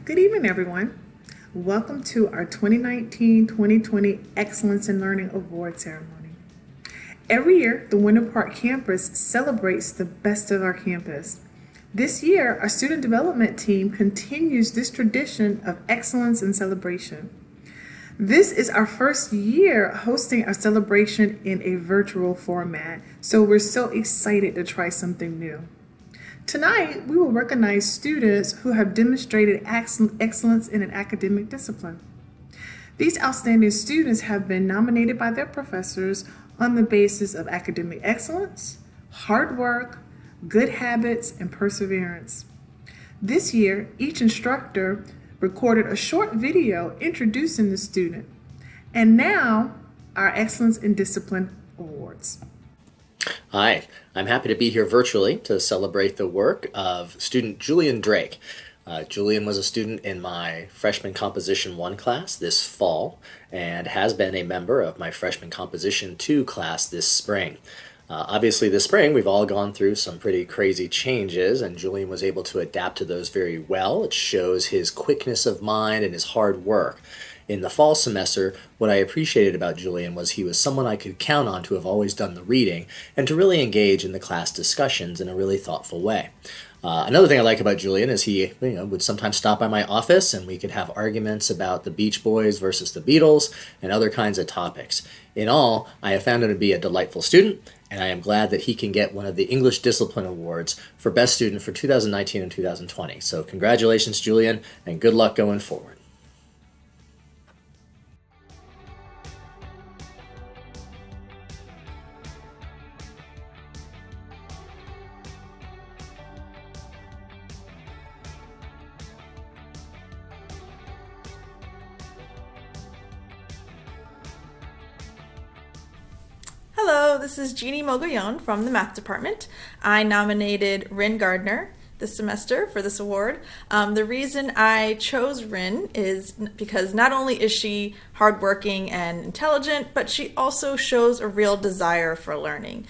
Good evening, everyone. Welcome to our 2019-2020 Excellence in Learning Award Ceremony. Every year, the Winter Park campus celebrates the best of our campus. This year, our student development team continues this tradition of excellence and celebration. This is our first year hosting our celebration in a virtual format, so we're so excited to try something new. Tonight, we will recognize students who have demonstrated excellence in an academic discipline. These outstanding students have been nominated by their professors on the basis of academic excellence, hard work, good habits, and perseverance. This year, each instructor recorded a short video introducing the student. And now, our Excellence in Discipline Awards. Hi, I'm happy to be here virtually to celebrate the work of student Julian Drake. Julian was a student in my freshman composition 1 class this fall and has been a member of my freshman composition 2 class this spring. Obviously this spring we've all gone through some pretty crazy changes, and Julian was able to adapt to those very well. It shows his quickness of mind and his hard work. In the fall semester, what I appreciated about Julian was he was someone I could count on to have always done the reading and to really engage in the class discussions in a really thoughtful way. Another thing I like about Julian is he would sometimes stop by my office and we could have arguments about the Beach Boys versus the Beatles and other kinds of topics. In all, I have found him to be a delightful student, and I am glad that he can get one of the English Discipline Awards for Best Student for 2019 and 2020. So congratulations, Julian, and good luck going forward. Hello, this is Genie Mogollon from the Math Department. I nominated Rin Gardner this semester for this award. The reason I chose Rin is because not only is she hardworking and intelligent, but she also shows a real desire for learning.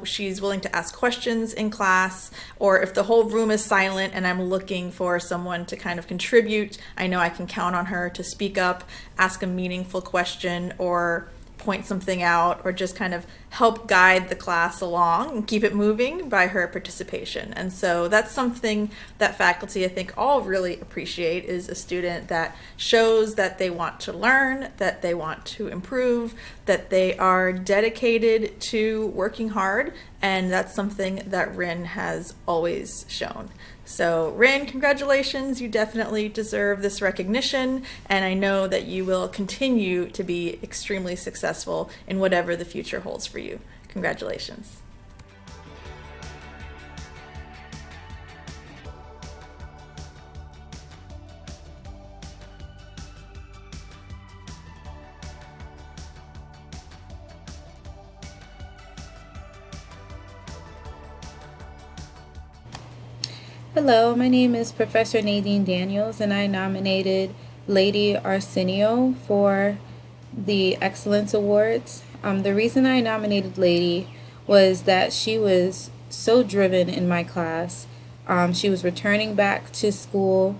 She's willing to ask questions in class, or if the whole room is silent and I'm looking for someone to kind of contribute, I know I can count on her to speak up, ask a meaningful question, or point something out, or just kind of help guide the class along and keep it moving by her participation. And so that's something that faculty, I think, all really appreciate, is a student that shows that they want to learn, that they want to improve, that they are dedicated to working hard, and that's something that Rin has always shown. So Rin, congratulations, you definitely deserve this recognition, and I know that you will continue to be extremely successful in whatever the future holds for you. Congratulations. Hello, my name is Professor Nadine Daniels, and I nominated Lady Arsenio for the Excellence Awards. The reason I nominated Lady was that she was so driven in my class. She was returning back to school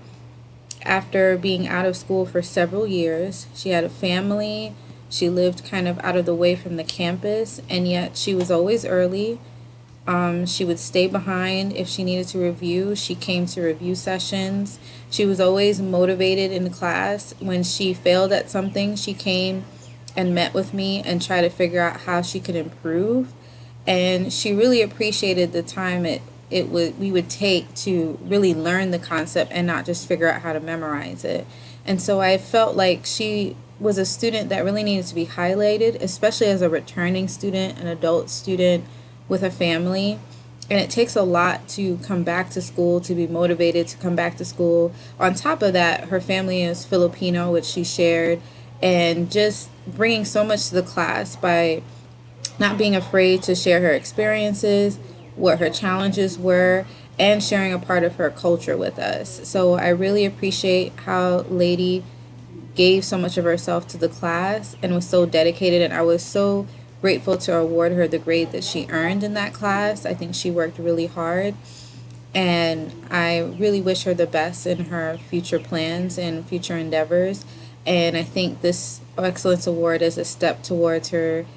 after being out of school for several years. She had a family. She lived kind of out of the way from the campus, and yet she was always early. She would stay behind if she needed to review. She came to review sessions. She was always motivated in class. When she failed at something, she came and met with me and tried to figure out how she could improve. And she really appreciated the time we would take to really learn the concept and not just figure out how to memorize it. And so I felt like she was a student that really needed to be highlighted, especially as a returning student, an adult student with a family. And it takes a lot to come back to school, to be motivated to come back to school. On top of that, her family is Filipino, which she shared, and just bringing so much to the class by not being afraid to share her experiences, what her challenges were, and sharing a part of her culture with us. So I really appreciate how Lady gave so much of herself to the class and was so dedicated, and I was so grateful to award her the grade that she earned in that class. I think she worked really hard. And I really wish her the best in her future plans and future endeavors. And I think this Excellence Award is a step towards her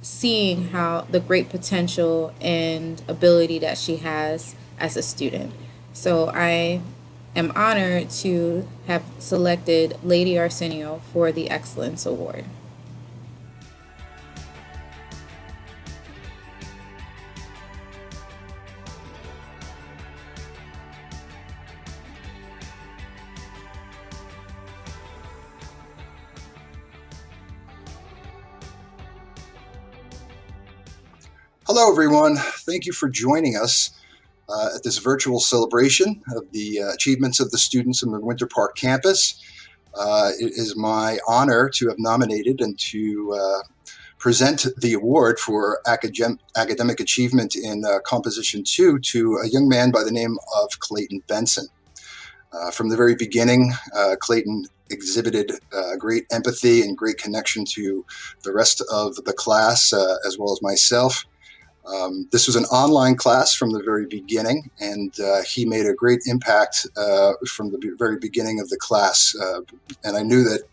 seeing how the great potential and ability that she has as a student. So I am honored to have selected Lady Arsenio for the Excellence Award. Hello, everyone. Thank you for joining us at this virtual celebration of the achievements of the students in the Winter Park campus. It is my honor to have nominated and to present the award for academic achievement in Composition 2 to a young man by the name of Clayton Benson. From the very beginning, Clayton exhibited great empathy and great connection to the rest of the class, as well as myself. This was an online class from the very beginning, and he made a great impact from the very beginning of the class. And I knew that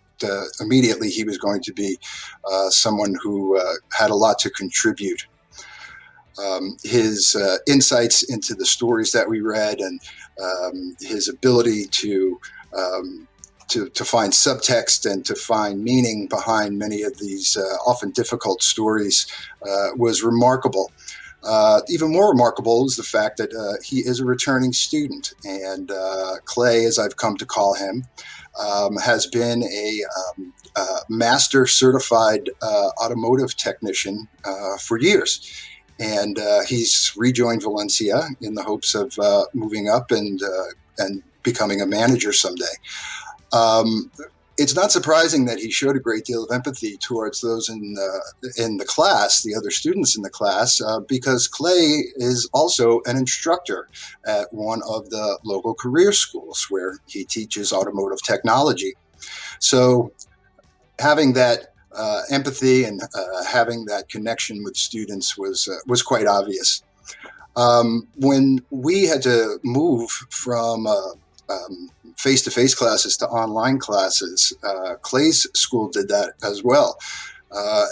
immediately he was going to be someone who had a lot to contribute. His insights into the stories that we read and his ability to find subtext and to find meaning behind many of these often difficult stories was remarkable. Even more remarkable is the fact that he is a returning student, and Clay, as I've come to call him, has been a master certified automotive technician for years. And he's rejoined Valencia in the hopes of moving up and becoming a manager someday. It's not surprising that he showed a great deal of empathy towards those in the class, the other students in the class, because Clay is also an instructor at one of the local career schools where he teaches automotive technology. So having that empathy and having that connection with students was quite obvious. When we had to move from face-to-face classes to online classes, Clay's school did that as well.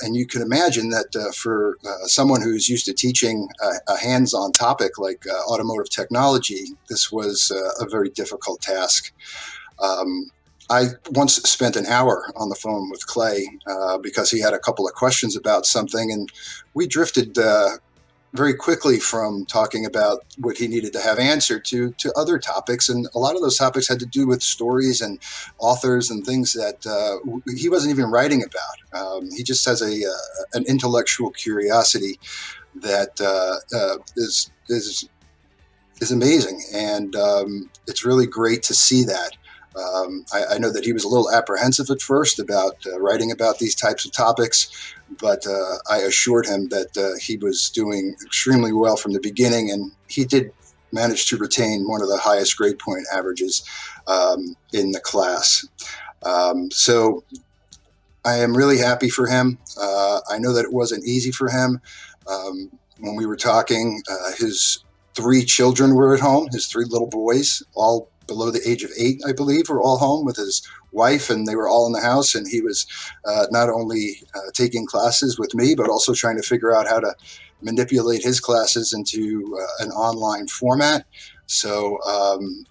And you can imagine that for someone who's used to teaching a hands-on topic like automotive technology, this was a very difficult task. I once spent an hour on the phone with Clay because he had a couple of questions about something, and we drifted very quickly from talking about what he needed to have answered to other topics. And a lot of those topics had to do with stories and authors and things that he wasn't even writing about. He just has an intellectual curiosity that is amazing. And it's really great to see that. I know that he was a little apprehensive at first about writing about these types of topics, but I assured him that he was doing extremely well from the beginning, and he did manage to retain one of the highest grade point averages in the class. So I am really happy for him. I know that it wasn't easy for him. When we were talking, his 3 children were at home, his 3 little boys, all below the age of 8, I believe, were all home with his wife, and they were all in the house. And he was not only taking classes with me, but also trying to figure out how to manipulate his classes into an online format. So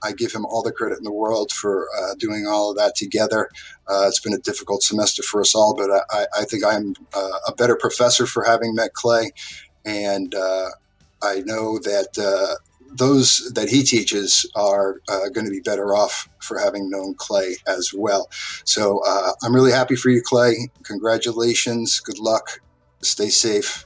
I give him all the credit in the world for doing all of that together. It's been a difficult semester for us all, but I think I'm a better professor for having met Clay. And I know that those that he teaches are going to be better off for having known Clay as well. So I'm really happy for you, Clay. Congratulations. Good luck. Stay safe.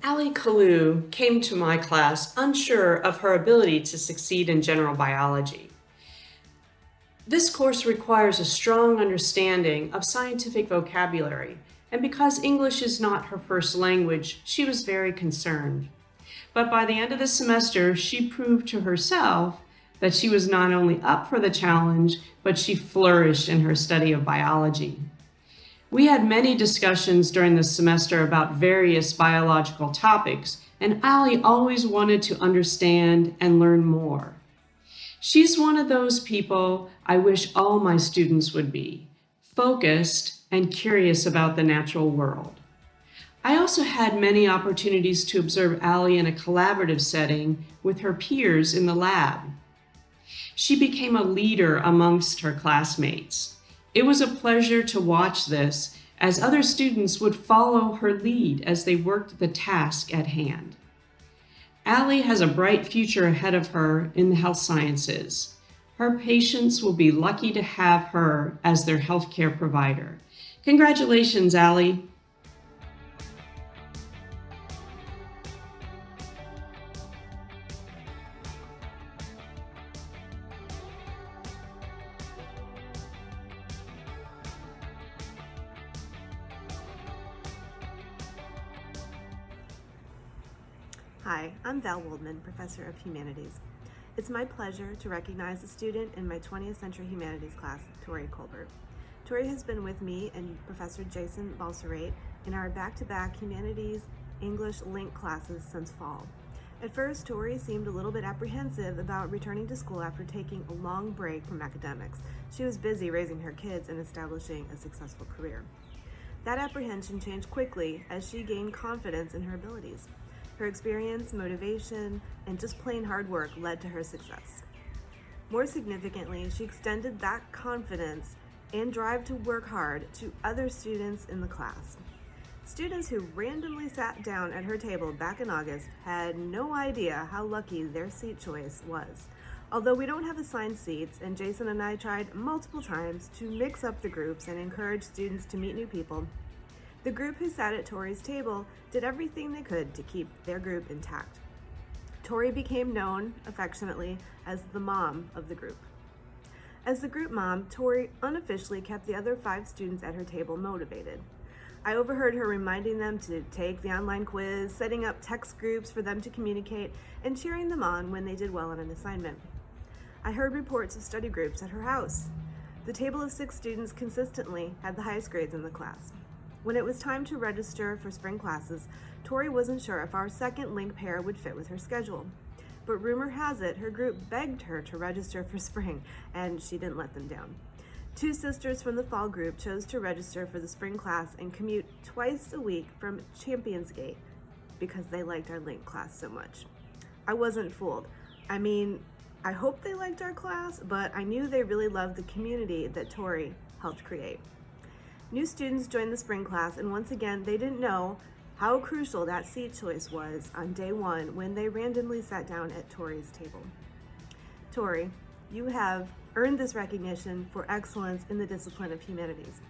Allie Kalu came to my class unsure of her ability to succeed in general biology. This course requires a strong understanding of scientific vocabulary And because English is not her first language, she was very concerned. But by the end of the semester, she proved to herself that she was not only up for the challenge, but she flourished in her study of biology. We had many discussions during the semester about various biological topics, and Allie always wanted to understand and learn more. She's one of those people I wish all my students would be, focused and curious about the natural world. I also had many opportunities to observe Allie in a collaborative setting with her peers in the lab. She became a leader amongst her classmates. It was a pleasure to watch this, as other students would follow her lead as they worked the task at hand. Allie has a bright future ahead of her in the health sciences. Her patients will be lucky to have her as their healthcare provider. Congratulations, Allie. Hi, I'm Val Waldman, Professor of Humanities. It's my pleasure to recognize a student in my 20th Century Humanities class, Tori Colbert. Tori has been with me and Professor Jason Balserate in our back-to-back Humanities English Link classes since fall. At first, Tori seemed a little bit apprehensive about returning to school after taking a long break from academics. She was busy raising her kids and establishing a successful career. That apprehension changed quickly as she gained confidence in her abilities. Her experience, motivation, and just plain hard work led to her success. More significantly, she extended that confidence and drive to work hard to other students in the class. Students who randomly sat down at her table back in August had no idea how lucky their seat choice was. Although we don't have assigned seats, and Jason and I tried multiple times to mix up the groups and encourage students to meet new people, the group who sat at Tori's table did everything they could to keep their group intact. Tori became known affectionately as the mom of the group. As the group mom, Tori unofficially kept the other 5 students at her table motivated. I overheard her reminding them to take the online quiz, setting up text groups for them to communicate, and cheering them on when they did well on an assignment. I heard reports of study groups at her house. The table of 6 students consistently had the highest grades in the class. When it was time to register for spring classes, Tori wasn't sure if our second link pair would fit with her schedule. But rumor has it, her group begged her to register for spring, and she didn't let them down. 2 sisters from the fall group chose to register for the spring class and commute twice a week from Championsgate because they liked our link class so much. I wasn't fooled. I hope they liked our class, but I knew they really loved the community that Tori helped create. New students joined the spring class, and once again, they didn't know how crucial that seat choice was on day 1 when they randomly sat down at Tori's table. Tori, you have earned this recognition for excellence in the discipline of humanities.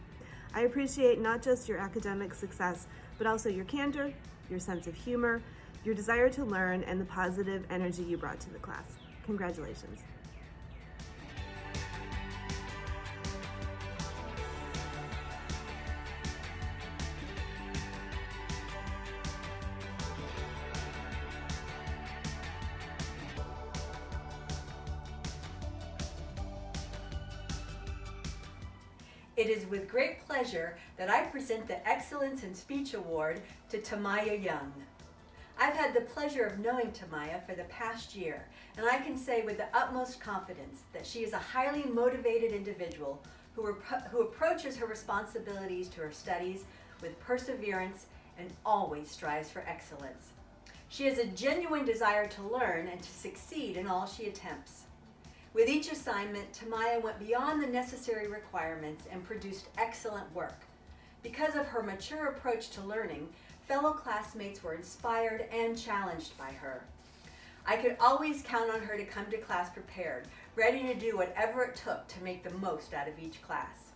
I appreciate not just your academic success, but also your candor, your sense of humor, your desire to learn, and the positive energy you brought to the class. Congratulations. It is with great pleasure that I present the Excellence in Speech Award to Tamaya Young. I've had the pleasure of knowing Tamaya for the past year, and I can say with the utmost confidence that she is a highly motivated individual who approaches her responsibilities to her studies with perseverance and always strives for excellence. She has a genuine desire to learn and to succeed in all she attempts. With each assignment, Tamaya went beyond the necessary requirements and produced excellent work. Because of her mature approach to learning, fellow classmates were inspired and challenged by her. I could always count on her to come to class prepared, ready to do whatever it took to make the most out of each class.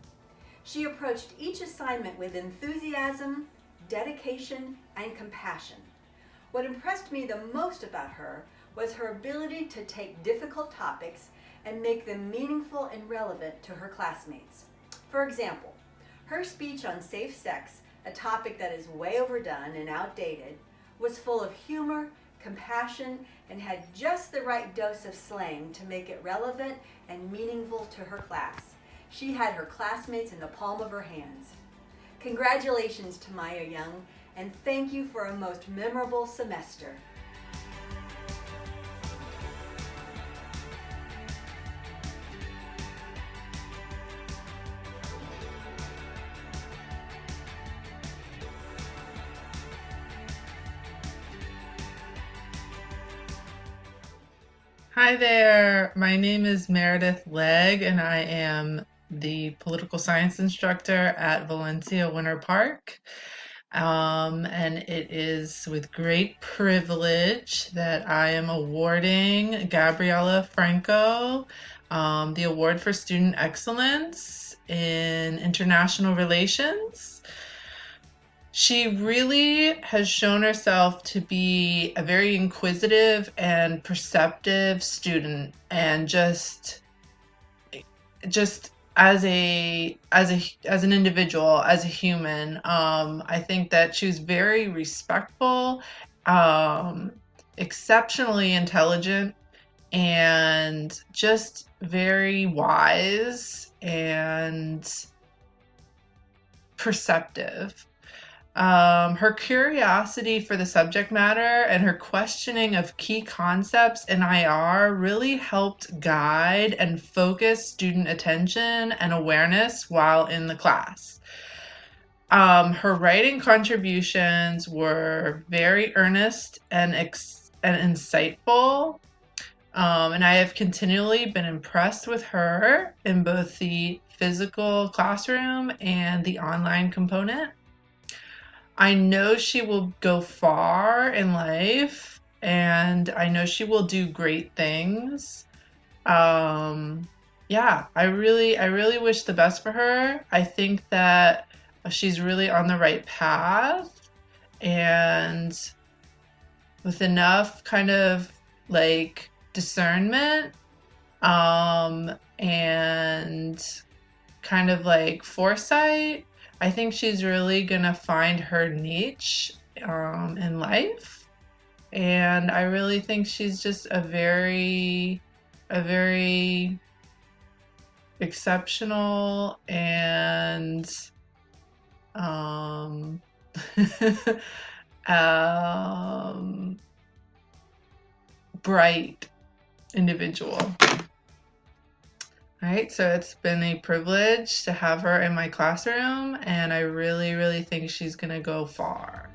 She approached each assignment with enthusiasm, dedication, and compassion. What impressed me the most about her was her ability to take difficult topics and make them meaningful and relevant to her classmates. For example, her speech on safe sex a topic that is way overdone and outdated, was full of humor, compassion, and had just the right dose of slang to make it relevant and meaningful to her class. She had her classmates in the palm of her hands. Congratulations to Maya Young, and thank you for a most memorable semester. Hi there, my name is Meredith Legg, and I am the political science instructor at Valencia Winter Park. And it is with great privilege that I am awarding Gabriella Franco the Award for Student Excellence in International Relations. She really has shown herself to be a very inquisitive and perceptive student, and just as an individual, as a human, I think that she was very respectful, exceptionally intelligent, and just very wise and perceptive. Her curiosity for the subject matter and her questioning of key concepts in IR really helped guide and focus student attention and awareness while in the class. Her writing contributions were very earnest and insightful, and I have continually been impressed with her in both the physical classroom and the online component. I know she will go far in life, and I know she will do great things. Yeah, I really wish the best for her. I think that she's really on the right path, and with enough kind of like discernment, and kind of like foresight, I think she's really gonna find her niche in life, and I really think she's just a very exceptional and bright individual. All right, so it's been a privilege to have her in my classroom, and I really think she's gonna go far.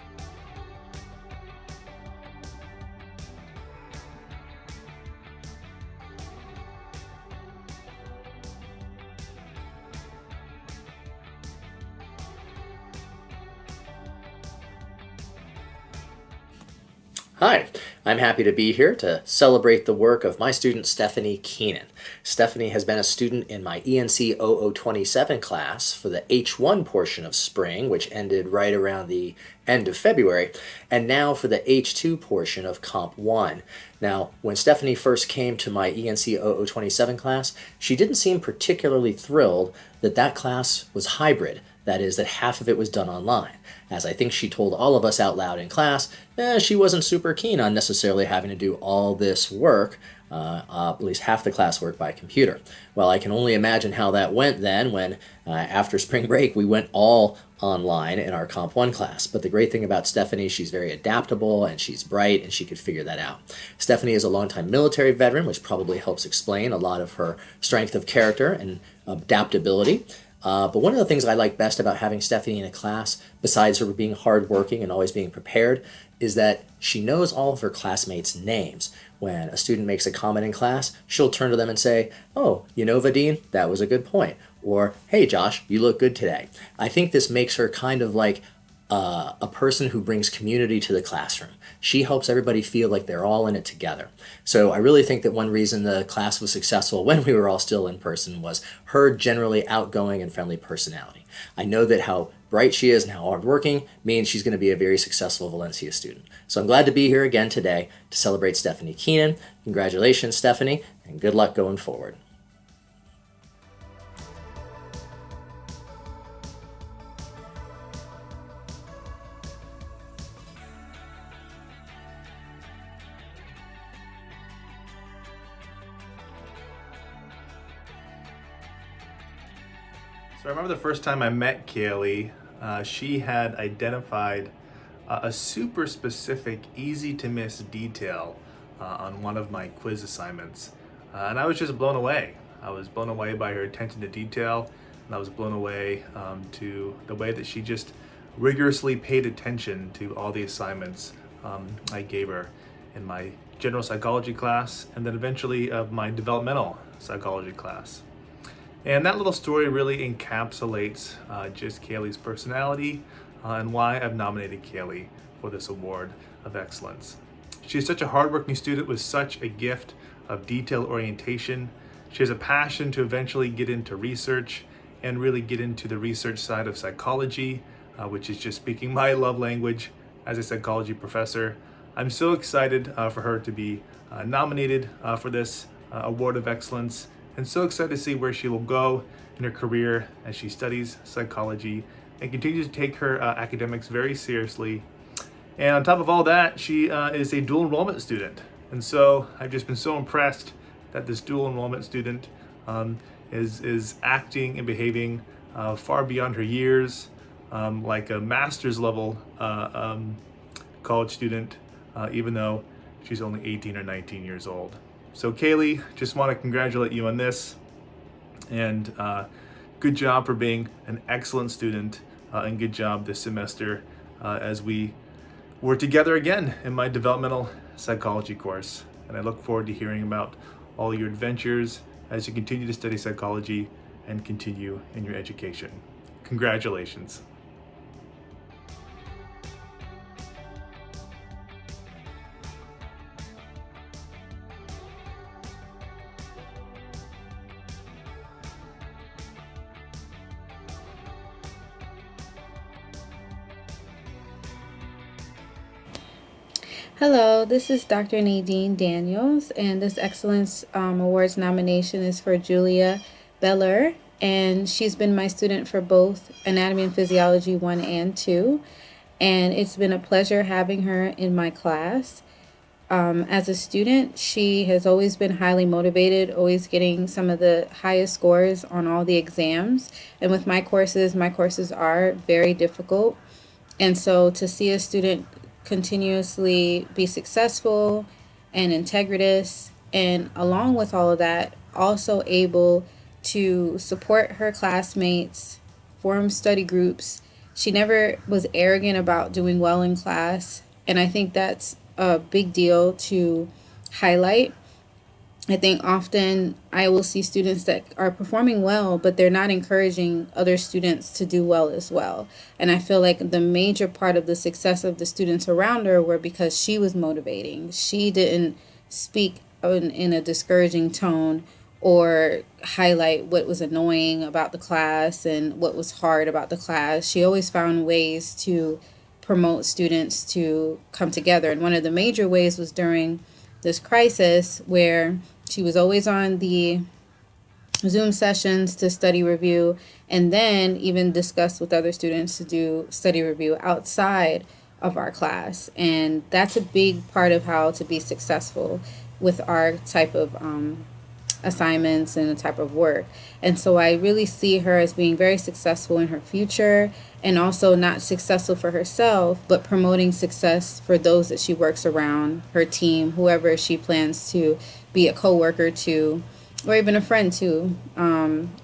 Hi, I'm happy to be here to celebrate the work of my student Stephanie Keenan. Stephanie has been a student in my ENC 0027 class for the H1 portion of spring, which ended right around the end of February, and now for the H2 portion of Comp 1. Now, when Stephanie first came to my ENC 0027 class, she didn't seem particularly thrilled that that class was hybrid. That is, that half of it was done online. As I think she told all of us out loud in class, she wasn't super keen on necessarily having to do all this work, at least half the classwork, by computer. Well, I can only imagine how that went then when, after spring break, we went all online in our Comp 1 class. But the great thing about Stephanie, she's very adaptable and she's bright and she could figure that out. Stephanie is a longtime military veteran, which probably helps explain a lot of her strength of character and adaptability. But one of the things I like best about having Stephanie in a class, besides her being hardworking and always being prepared, is that she knows all of her classmates' names. When a student makes a comment in class, she'll turn to them and say, "Oh, you know, Vadine, that was a good point." Or, "Hey, Josh, you look good today." I think this makes her kind of like a person who brings community to the classroom. She helps everybody feel like they're all in it together. So I really think that one reason the class was successful when we were all still in person was her generally outgoing and friendly personality. I know that how bright she is and how hardworking means she's going to be a very successful Valencia student. So I'm glad to be here again today to celebrate Stephanie Keenan. Congratulations, Stephanie, and good luck going forward. So I remember the first time I met Kaylee, she had identified a super specific, easy to miss detail on one of my quiz assignments. And I was just blown away. I was blown away by her attention to detail, and I was blown away to the way that she just rigorously paid attention to all the assignments I gave her in my general psychology class, and then eventually of my developmental psychology class. And that little story really encapsulates just Kaylee's personality and why I've nominated Kaylee for this award of excellence. She's such a hardworking student with such a gift of detail orientation. She has a passion to eventually get into research and really get into the research side of psychology, which is just speaking my love language as a psychology professor. I'm so excited for her to be nominated for this award of excellence, and so excited to see where she will go in her career as she studies psychology and continues to take her academics very seriously. And on top of all that, she is a dual enrollment student. And so I've just been so impressed that this dual enrollment student is acting and behaving far beyond her years, like a master's level college student, even though she's only 18 or 19 years old. So Kaylee, just want to congratulate you on this, and good job for being an excellent student, and good job this semester as we were together again in my developmental psychology course. And I look forward to hearing about all your adventures as you continue to study psychology and continue in your education. Congratulations. Hello, this is Dr. Nadine Daniels, and this Excellence Awards nomination is for Julia Beller, and she's been my student for both Anatomy and Physiology 1 and 2, and it's been a pleasure having her in my class. As a student, she has always been highly motivated, always getting some of the highest scores on all the exams, and with my courses are very difficult, and so to see a student continuously be successful and integritous, and along with all of that, also able to support her classmates, form study groups. She never was arrogant about doing well in class, and I think that's a big deal to highlight. I think often I will see students that are performing well, but they're not encouraging other students to do well as well. And I feel like the major part of the success of the students around her were because she was motivating. She didn't speak in a discouraging tone or highlight what was annoying about the class and what was hard about the class. She always found ways to promote students to come together. And one of the major ways was during this crisis, where she was always on the Zoom sessions to study review, and then even discuss with other students to do study review outside of our class. And that's a big part of how to be successful with our type of assignments and the type of work. And so I really see her as being very successful in her future, and also not successful for herself, but promoting success for those that she works around, her team, whoever she plans to be a coworker to, or even a friend to.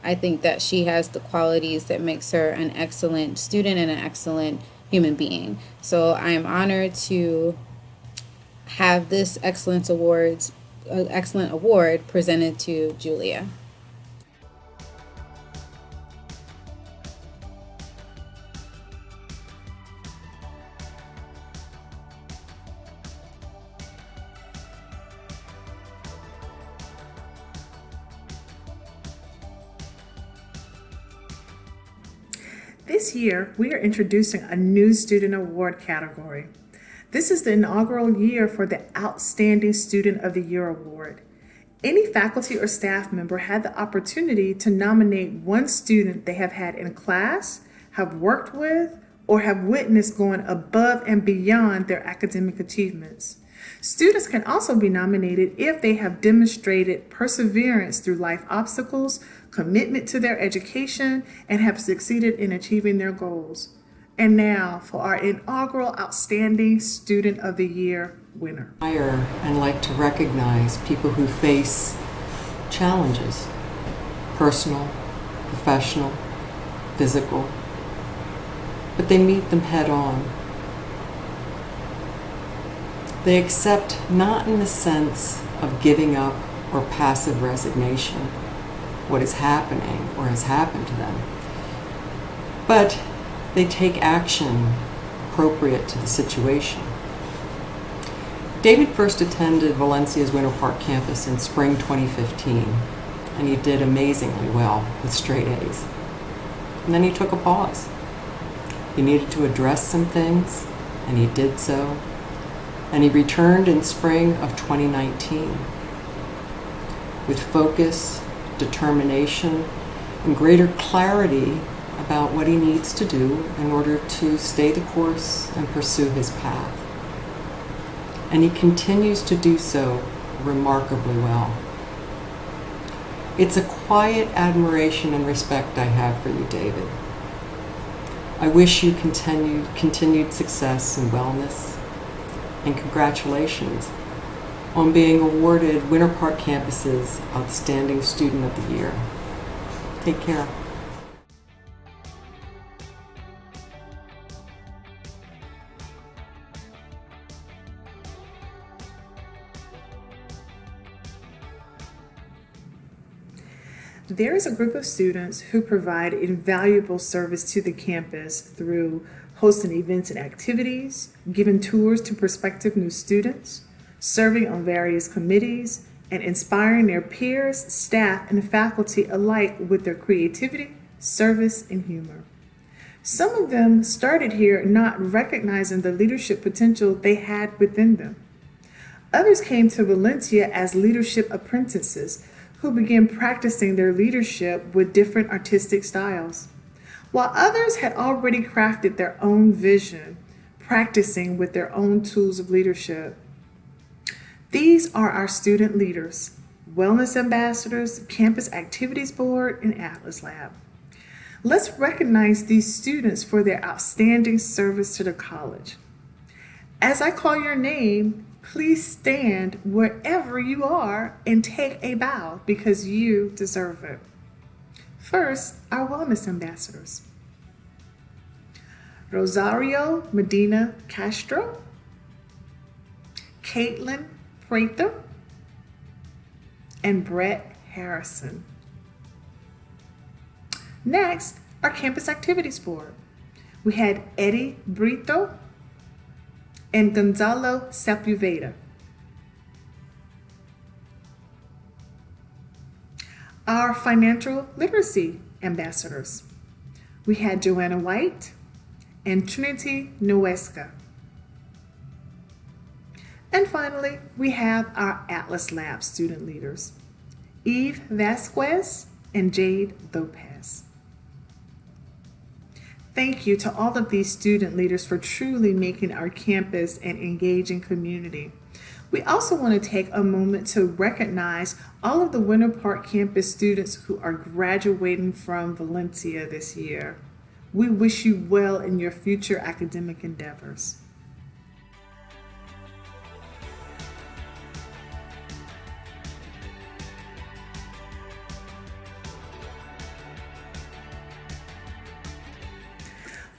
I think that she has the qualities that makes her an excellent student and an excellent human being. So I am honored to have this excellent award presented to Julia. This year, we are introducing a new student award category. This is the inaugural year for the Outstanding Student of the Year award. Any faculty or staff member had the opportunity to nominate one student they have had in class, have worked with, or have witnessed going above and beyond their academic achievements. Students can also be nominated if they have demonstrated perseverance through life obstacles, commitment to their education, and have succeeded in achieving their goals. And now for our inaugural Outstanding Student of the Year winner. And like to recognize people who face challenges, personal, professional, physical, but they meet them head on. They accept not in the sense of giving up or passive resignation what is happening or has happened to them, but they take action appropriate to the situation. David first attended Valencia's Winter Park campus in spring 2015, and he did amazingly well with straight A's. And then he took a pause. He needed to address some things, and he did so. And he returned in spring of 2019 with focus, determination, and greater clarity about what he needs to do in order to stay the course and pursue his path. And he continues to do so remarkably well. It's a quiet admiration and respect I have for you, David. I wish you continued success and wellness, and congratulations on being awarded Winter Park Campus's Outstanding Student of the Year. Take care. There is a group of students who provide invaluable service to the campus through hosting events and activities, giving tours to prospective new students, serving on various committees, and inspiring their peers, staff, and faculty alike with their creativity, service, and humor. Some of them started here not recognizing the leadership potential they had within them. Others came to Valencia as leadership apprentices who began practicing their leadership with different artistic styles, while others had already crafted their own vision, practicing with their own tools of leadership. These are our student leaders, wellness ambassadors, campus activities board, and Atlas Lab. Let's recognize these students for their outstanding service to the college. As I call your name, please stand wherever you are and take a bow because you deserve it. First, our wellness ambassadors. Rosario Medina Castro, Caitlin Prather, and Brett Harrison. Next, our campus activities board. We had Eddie Brito and Gonzalo Sepulveda. Our financial literacy ambassadors. We had Joanna White and Trinity Noesca. And finally, we have our Atlas Lab student leaders, Eve Vasquez and Jade Lopez. Thank you to all of these student leaders for truly making our campus an engaging community. We also want to take a moment to recognize all of the Winter Park campus students who are graduating from Valencia this year. We wish you well in your future academic endeavors.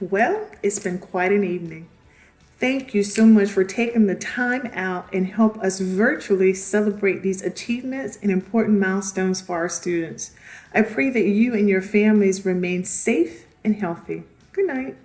Well, it's been quite an evening. Thank you so much for taking the time out and help us virtually celebrate these achievements and important milestones for our students. I pray that you and your families remain safe and healthy. Good night.